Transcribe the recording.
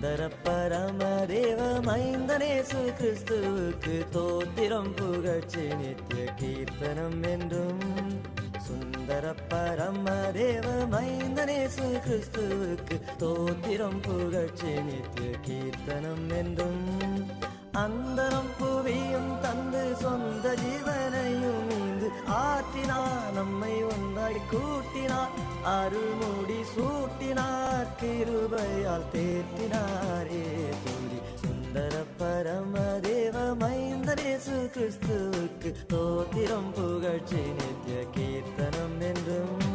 சுந்தர பரமதேவ மைந்தனேசு கிறிஸ்துவுக்கு தோத்திரம் புகழ்ச்சி நித்திய கீர்த்தனம் என்றும். சுந்தர பரமதேவ மைந்தனேசு கிறிஸ்துவுக்கு தோத்திரம் புகழ்ச்சி நித்திய கீர்த்தனம் என்றும். அந்தரம் புவியும் தந்து சொந்த ஜீவனையும் மீந்து ஆற்றினார், நம்மை ஒன்றாய் கூட்டினார், அருள்முடி சூட்டினார், கிருபையால் தேற்றினாரே துதி. சுந்தர பரமதேவ மைந்தனேசு கிறிஸ்துவுக்கு தோத்திரம் புகழ்ச்சி நித்திய கீர்த்தனம் என்றும்.